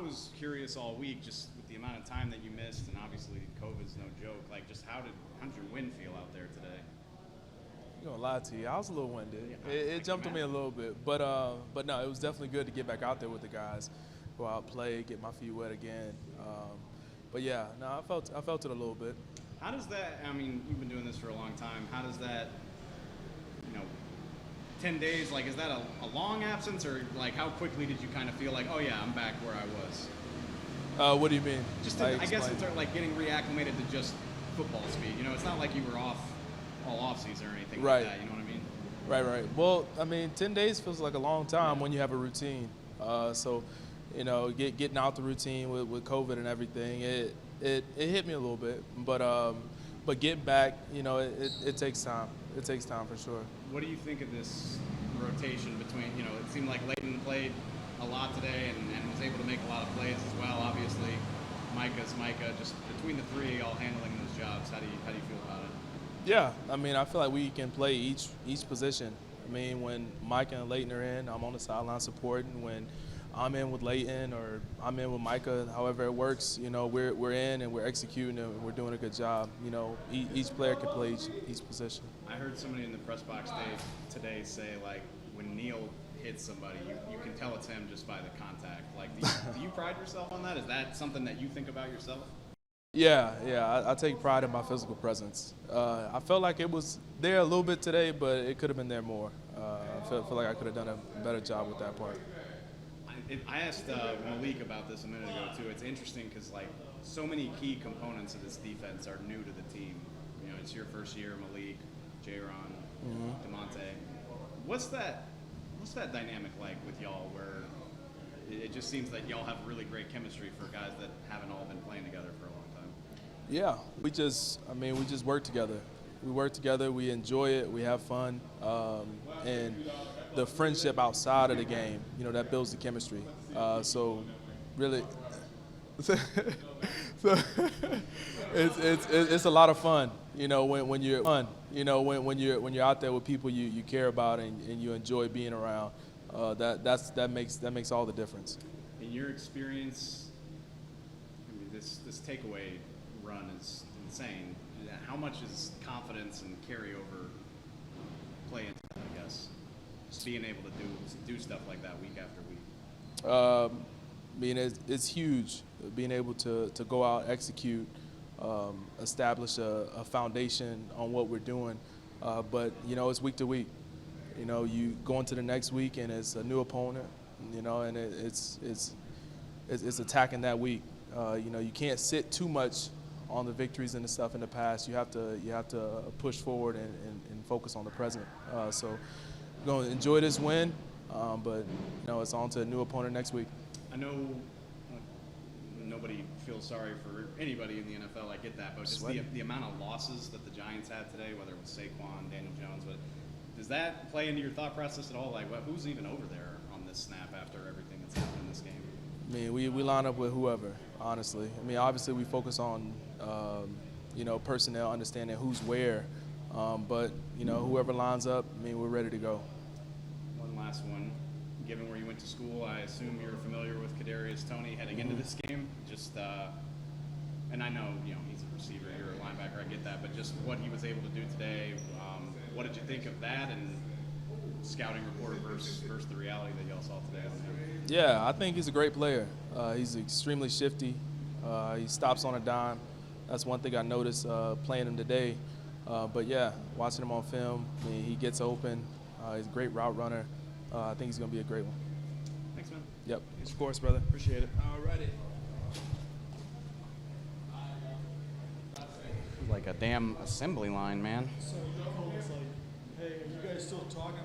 was curious all week, just with the amount of time that you missed, and obviously COVID's no joke. Like, just how did your wind feel out there today? I'm gonna lie to you, I was a little winded. Yeah, It jumped on me a little bit, but no, it was definitely good to get back out there with the guys, go out, play, get my feet wet again. But yeah, no, I felt it a little bit. How does that? I mean, you've been doing this for a long time. How does that? 10 days. Like, is that a long absence, or like how quickly did you kind of feel like, oh yeah, I'm back where I was? What do you mean? Just, I guess, in terms of like getting reacclimated to just football speed. It's not like you were off all off season or anything Right. like that. You know what I mean? Right. Well, I mean, 10 days feels like a long time when you have a routine. So, getting out the routine with COVID and everything, it hit me a little bit. But getting back, it takes time. It takes time for sure. What do you think of this rotation between, it seemed like Leighton played a lot today and was able to make a lot of plays as well. Obviously, Micah's Micah. Just between the three, all handling those jobs. How do you feel about it? Yeah, I mean, I feel like we can play each position. I mean, when Micah and Leighton are in, I'm on the sideline supporting. When I'm in with Leighton or I'm in with Micah, however it works, we're in and we're executing and we're doing a good job. Each player can play each position. I heard somebody in the press box today say, like, when Neal hits somebody, you can tell it's him just by the contact. Like, do you pride yourself on that? Is that something that you think about yourself? Yeah, I take pride in my physical presence. I felt like it was there a little bit today, but it could have been there more. I feel like I could have done a better job with that part. I asked Malik about this a minute ago, too. It's interesting because, like, so many key components of this defense are new to the team. It's your first year, Malik, J-Ron, DeMonte. What's that dynamic like with y'all where it just seems that y'all have really great chemistry for guys that haven't all been playing together for a long time? Yeah, we just work together. We work together, we enjoy it, we have fun, and the friendship outside of the game, that builds the chemistry. So really, it's a lot of fun, when you're when you're out there with people you care about and you enjoy being around. That makes all the difference. In your experience, I mean, this takeaway run is insane. How much is confidence and carryover play into that, I guess? Just being able to do stuff like that week after week. I mean, it's huge. Being able to go out, execute, establish a foundation on what we're doing. But it's week to week. You go into the next week and it's a new opponent. And it's attacking that week. You can't sit too much on the victories and the stuff in the past. You have to push forward and focus on the present. So we're going to enjoy this win, but it's on to a new opponent next week. I know nobody feels sorry for anybody in the NFL. I get that, but just the amount of losses that the Giants had today, whether it was Saquon, Daniel Jones, but does that play into your thought process at all? Like, who's even over there on this snap after everything that's happened in this game? I mean, we line up with whoever, honestly. I mean, obviously we focus on, personnel, understanding who's where. But, whoever lines up, I mean, we're ready to go. One last one. Given where you went to school, I assume you're familiar with Kadarius Toney heading into this game. Just, and I know, he's a receiver, you're a linebacker, I get that, but just what he was able to do today, what did you think of that and scouting report versus the reality that y'all saw today? Yeah, I think he's a great player. He's extremely shifty. He stops on a dime. That's one thing I noticed playing him today. But yeah, watching him on film, I mean, he gets open. He's a great route runner. I think he's going to be a great one. Thanks, man. Yep. Of course, brother. Appreciate it. All righty. Like a damn assembly line, man. So Cole's like, hey, are you guys still talking